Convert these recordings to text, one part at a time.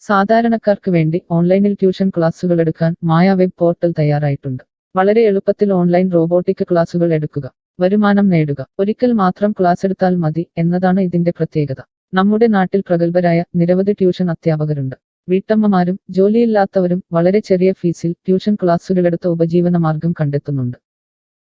സാധാരണക്കാർക്ക് വേണ്ടി ഓൺലൈനിൽ ട്യൂഷൻ ക്ലാസുകൾ എടുക്കാൻ മായ വെബ് പോർട്ടൽ തയ്യാറായിട്ടുണ്ട്. വളരെ എളുപ്പത്തിൽ ഓൺലൈൻ റോബോട്ടിക് ക്ലാസുകൾ എടുക്കുക, വരുമാനം നേടുക. ഒരിക്കൽ മാത്രം ക്ലാസ് എടുത്താൽ മതി എന്നതാണ് ഇതിന്റെ പ്രത്യേകത. നമ്മുടെ നാട്ടിൽ പ്രഗത്ഭരായ നിരവധി ട്യൂഷൻ അധ്യാപകരുണ്ട്. വീട്ടമ്മമാരും ജോലിയില്ലാത്തവരും വളരെ ചെറിയ ഫീസിൽ ട്യൂഷൻ ക്ലാസുകളെടുത്ത് ഉപജീവന മാർഗം കണ്ടെത്തുന്നുണ്ട്.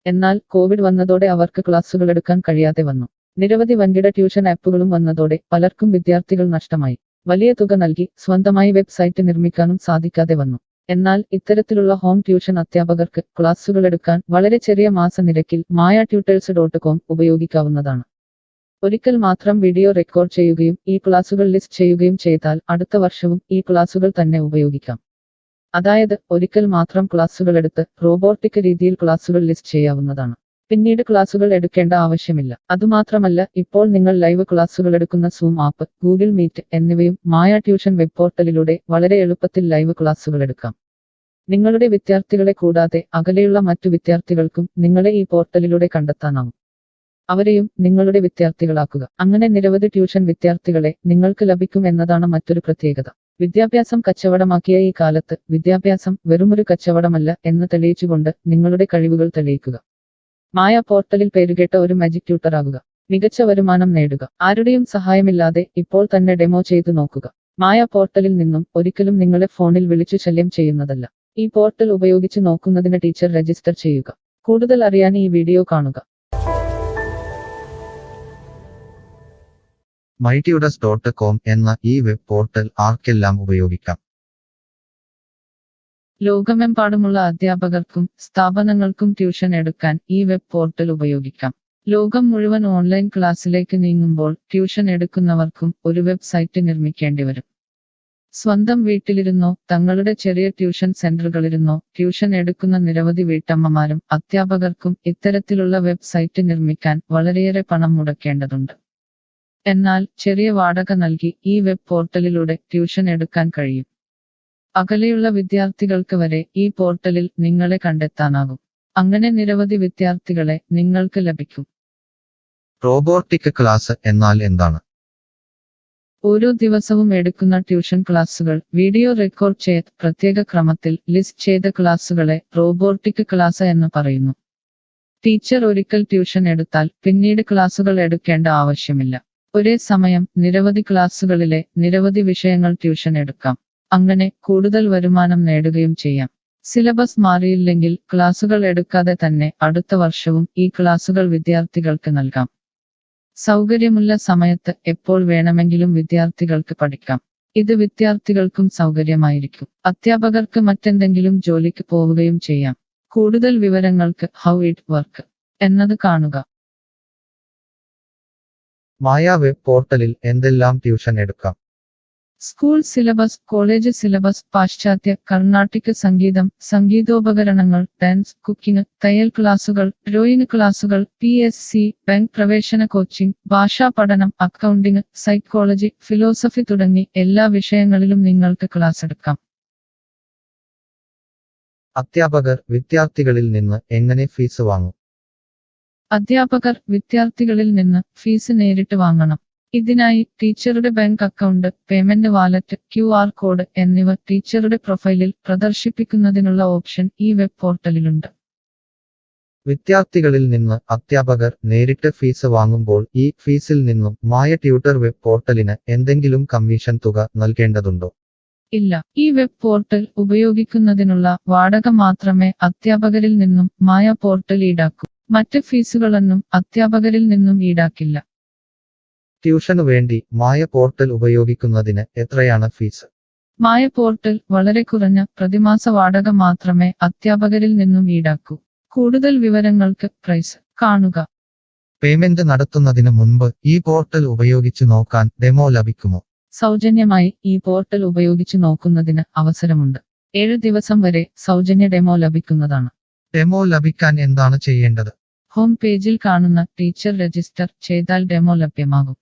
എന്നാൽ കോവിഡ് വന്നതോടെ അവർക്ക് ക്ലാസുകൾ എടുക്കാൻ കഴിയാതെ വന്നു. നിരവധി വൻകിട ട്യൂഷൻ ആപ്പുകളും വന്നതോടെ പലർക്കും വിദ്യാർത്ഥികൾ നഷ്ടമായി. വലിയ തുക നൽകി സ്വന്തമായി വെബ്സൈറ്റ് നിർമ്മിക്കാനും സാധിക്കാതെ വന്നു. എന്നാൽ ഇത്തരത്തിലുള്ള ഹോം ട്യൂഷൻ അധ്യാപകർക്ക് ക്ലാസുകൾ എടുക്കാൻ വളരെ ചെറിയ മാസ നിരക്കിൽ mayatutors.com ഉപയോഗിക്കാവുന്നതാണ്. ഒരിക്കൽ മാത്രം വീഡിയോ റെക്കോർഡ് ചെയ്യുകയും ഈ ക്ലാസുകൾ ലിസ്റ്റ് ചെയ്യുകയും ചെയ്താൽ അടുത്ത വർഷവും ഈ ക്ലാസുകൾ തന്നെ ഉപയോഗിക്കാം. അതായത് ഒരിക്കൽ മാത്രം ക്ലാസുകൾ എടുത്ത് റോബോട്ടിക് രീതിയിൽ ക്ലാസുകൾ ലിസ്റ്റ് ചെയ്യാവുന്നതാണ്. പിന്നീട് ക്ലാസുകൾ എടുക്കേണ്ട ആവശ്യമില്ല. അതുമാത്രമല്ല, ഇപ്പോൾ നിങ്ങൾ ലൈവ് ക്ലാസുകൾ എടുക്കുന്ന സൂം ആപ്പ്, ഗൂഗിൾ മീറ്റ് എന്നിവയും മായ ട്യൂഷൻ വെബ് പോർട്ടലിലൂടെ വളരെ എളുപ്പത്തിൽ ലൈവ് ക്ലാസുകൾ എടുക്കാം. നിങ്ങളുടെ വിദ്യാർത്ഥികളെ കൂടാതെ അകലെയുള്ള മറ്റു വിദ്യാർത്ഥികൾക്കും നിങ്ങളെ ഈ പോർട്ടലിലൂടെ കണ്ടെത്താനാവും. അവരെയും നിങ്ങളുടെ വിദ്യാർത്ഥികളാക്കുക. അങ്ങനെ നിരവധി ട്യൂഷൻ വിദ്യാർത്ഥികളെ നിങ്ങൾക്ക് ലഭിക്കും എന്നതാണ് മറ്റൊരു പ്രത്യേകത. വിദ്യാഭ്യാസം കച്ചവടമാക്കിയ ഈ കാലത്ത് വിദ്യാഭ്യാസം വെറുമൊരു കച്ചവടമല്ല എന്ന് തെളിയിച്ചുകൊണ്ട് നിങ്ങളുടെ കഴിവുകൾ തെളിയിക്കുക. മായ പോർട്ടലിൽ പേരുകേട്ട ഒരു മാജിക് ട്യൂട്ടർ ആകുക. മികച്ച വരുമാനം നേടുക. ആരുടെയും സഹായമില്ലാതെ ഇപ്പോൾ തന്നെ ഡെമോ ചെയ്തു നോക്കുക. മായ പോർട്ടലിൽ നിന്നും ഒരിക്കലും നിങ്ങളെ ഫോണിൽ വിളിച്ചു ശല്യം ചെയ്യുന്നതല്ല. ഈ പോർട്ടൽ ഉപയോഗിച്ച് നോക്കുന്നതിന് ടീച്ചർ രജിസ്റ്റർ ചെയ്യുക. കൂടുതൽ അറിയാൻ ഈ വീഡിയോ കാണുക. mytutors.com എന്ന ഈ വെബ് പോർട്ടൽ ആർക്കെല്ലാം ഉപയോഗിക്കാം? ലോകമെമ്പാടുമുള്ള അധ്യാപകർക്കും സ്ഥാപനങ്ങൾക്കും ട്യൂഷൻ എടുക്കാൻ ഈ വെബ് പോർട്ടൽ ഉപയോഗിക്കാം. ലോകം മുഴുവൻ ഓൺലൈൻ ക്ലാസ്സിലേക്ക് നീങ്ങുമ്പോൾ ട്യൂഷൻ എടുക്കുന്നവർക്കും ഒരു വെബ്സൈറ്റ് നിർമ്മിക്കേണ്ടി വരും. സ്വന്തം വീട്ടിലിരുന്നോ തങ്ങളുടെ ചെറിയ ട്യൂഷൻ സെന്ററുകളിലിരുന്നോ ട്യൂഷൻ എടുക്കുന്ന നിരവധി വീട്ടമ്മമാരും അധ്യാപകർക്കും ഇത്തരത്തിലുള്ള വെബ്സൈറ്റ് നിർമ്മിക്കാൻ വളരെയേറെ പണം മുടക്കേണ്ടതുണ്ട്. എന്നാൽ ചെറിയ വാടക നൽകി ഈ വെബ് പോർട്ടലിലൂടെ ട്യൂഷൻ എടുക്കാൻ കഴിയും. അകലെയുള്ള വിദ്യാർത്ഥികൾക്ക് വരെ ഈ പോർട്ടലിൽ നിങ്ങളെ കണ്ടെത്താനാകും. അങ്ങനെ നിരവധി വിദ്യാർത്ഥികളെ നിങ്ങൾക്ക് ലഭിക്കും. റോബോട്ടിക് ക്ലാസ് എന്നാൽ എന്താണ്? ഓരോ ദിവസവും എടുക്കുന്ന ട്യൂഷൻ ക്ലാസുകൾ വീഡിയോ റെക്കോർഡ് ചെയ്ത് പ്രത്യേക ക്രമത്തിൽ ലിസ്റ്റ് ചെയ്ത ക്ലാസുകളെ റോബോട്ടിക് ക്ലാസ് എന്ന് പറയുന്നു. ടീച്ചർ ഒരിക്കൽ ട്യൂഷൻ എടുത്താൽ പിന്നീട് ക്ലാസുകൾ എടുക്കേണ്ട ആവശ്യമില്ല. ഒരേ സമയം നിരവധി ക്ലാസുകളിലെ നിരവധി വിഷയങ്ങൾ ട്യൂഷൻ എടുക്കാം. അങ്ങനെ കൂടുതൽ വരുമാനം നേടുകയും ചെയ്യാം. സിലബസ് മാറിയില്ലെങ്കിൽ ക്ലാസുകൾ എടുക്കാതെ തന്നെ അടുത്ത വർഷവും ഈ ക്ലാസുകൾ വിദ്യാർത്ഥികൾക്ക് നൽകാം. സൗകര്യമുള്ള സമയത്ത് എപ്പോൾ വേണമെങ്കിലും വിദ്യാർത്ഥികൾക്ക് പഠിക്കാം. ഇത് വിദ്യാർത്ഥികൾക്കും സൗകര്യമായിരിക്കും. അധ്യാപകർക്ക് മറ്റെന്തെങ്കിലും ജോലിക്ക് പോവുകയും ചെയ്യാം. കൂടുതൽ വിവരങ്ങൾക്ക് ഹൗ ഇറ്റ് വർക്ക് എന്നത് കാണുക. മായ വെബ് പോർട്ടലിൽ എന്തെല്ലാം ട്യൂഷൻ എടുക്കാം? സ്കൂൾ സിലബസ്, കോളേജ് സിലബസ്, പാശ്ചാത്യ, കർണാട്ടിക് സംഗീതം, സംഗീതോപകരണങ്ങൾ, ഡാൻസ്, കുക്കിംഗ്, തയ്യൽ ക്ലാസുകൾ, ഡ്രോയിങ് ക്ലാസുകൾ, PSC, ബാങ്ക് പ്രവേശന കോച്ചിംഗ്, ഭാഷാ പഠനം, അക്കൗണ്ടിംഗ്, സൈക്കോളജി, ഫിലോസഫി തുടങ്ങി എല്ലാ വിഷയങ്ങളിലും നിങ്ങൾക്ക് ക്ലാസ് എടുക്കാം. അധ്യാപകർ വിദ്യാർത്ഥികളിൽ നിന്ന് എങ്ങനെ ഫീസ് വാങ്ങും? അധ്യാപകർ വിദ്യാർത്ഥികളിൽ നിന്ന് ഫീസ് നേരിട്ട് വാങ്ങണം. ഇതിനായി ടീച്ചറുടെ bank account, payment wallet, QR code എന്നിവ ടീച്ചറുടെ പ്രൊഫൈലിൽ പ്രദർശിപ്പിക്കുന്നതിനുള്ള ഓപ്ഷൻ ഈ വെബ് പോർട്ടലിലുണ്ട്. വിദ്യാർത്ഥികളിൽ നിന്ന് അധ്യാപകർ നേരിട്ട് ഫീസ് വാങ്ങുമ്പോൾ ഈ ഫീസിൽ നിന്നും മായ ട്യൂട്ടർ വെബ് പോർട്ടലിന് എന്തെങ്കിലും കമ്മീഷൻ തുക നൽകേണ്ടതുണ്ടോ? ഇല്ല. ഈ വെബ് പോർട്ടൽ ഉപയോഗിക്കുന്നതിനുള്ള വാടക മാത്രമേ അധ്യാപകരിൽ നിന്നും മായ പോർട്ടൽ ഈടാക്കൂ. മറ്റ് ഫീസുകളൊന്നും അധ്യാപകരിൽ നിന്നും ഈടാക്കില്ല. ട്യൂഷനു വേണ്ടി മായ പോർട്ടൽ ഉപയോഗിക്കുന്നതിന് എത്രയാണ് ഫീസ്? മായ പോർട്ടൽ വളരെ കുറഞ്ഞ പ്രതിമാസ വാടക മാത്രമേ അധ്യാപകരിൽ നിന്നും ഈടാക്കൂ. കൂടുതൽ വിവരങ്ങൾക്ക് പ്രൈസ് കാണുക. പേയ്മെന്റ് നടത്തുന്നതിന് മുൻപ് ഈ പോർട്ടൽ ഉപയോഗിച്ചു നോക്കാൻ ഡെമോ ലഭിക്കുമോ? സൗജന്യമായി ഈ പോർട്ടൽ ഉപയോഗിച്ചു നോക്കുന്നതിന് അവസരമുണ്ട്. 7 ദിവസം വരെ സൗജന്യ ഡെമോ ലഭിക്കുന്നതാണ്. ഡെമോ ലഭിക്കാൻ എന്താണ് ചെയ്യേണ്ടത്? ഹോം പേജിൽ കാണുന്ന ടീച്ചർ രജിസ്റ്റർ ചെയ്താൽ ഡെമോ ലഭ്യമാകും.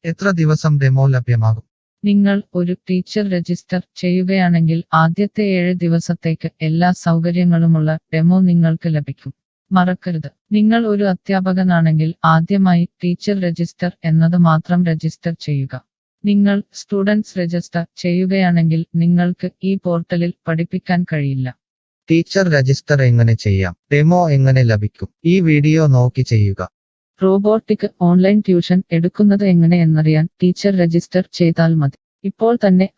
എത്ര ദിവസം ഡെമോ ലഭ്യമാകും? നിങ്ങൾ ഒരു ടീച്ചർ രജിസ്റ്റർ ചെയ്യുകയാണെങ്കിൽ ആദ്യത്തെ 7 ദിവസത്തേക്ക് എല്ലാ സൗകര്യങ്ങളുമുള്ള ഡെമോ നിങ്ങൾക്ക് ലഭിക്കും. മറക്കരുത്, നിങ്ങൾ ഒരു അധ്യാപകനാണെങ്കിൽ ആദ്യമായി ടീച്ചർ രജിസ്റ്റർ എന്നത് മാത്രം രജിസ്റ്റർ ചെയ്യുക. നിങ്ങൾ സ്റ്റുഡൻസ് രജിസ്റ്റർ ചെയ്യുകയാണെങ്കിൽ നിങ്ങൾക്ക് ഈ പോർട്ടലിൽ പഠിപ്പിക്കാൻ കഴിയില്ല. ടീച്ചർ രജിസ്റ്റർ എങ്ങനെ ചെയ്യാം? ഡെമോ എങ്ങനെ ലഭിക്കും? ഈ വീഡിയോ നോക്കി ചെയ്യുക. റോബോട്ടിക് ഓൺലൈൻ ട്യൂഷൻ എടുക്കുന്നത് എങ്ങനെ എന്നറിയാൻ ടീച്ചർ രജിസ്റ്റർ ചെയ്താൽ മതി. ഇപ്പോൾ തന്നെ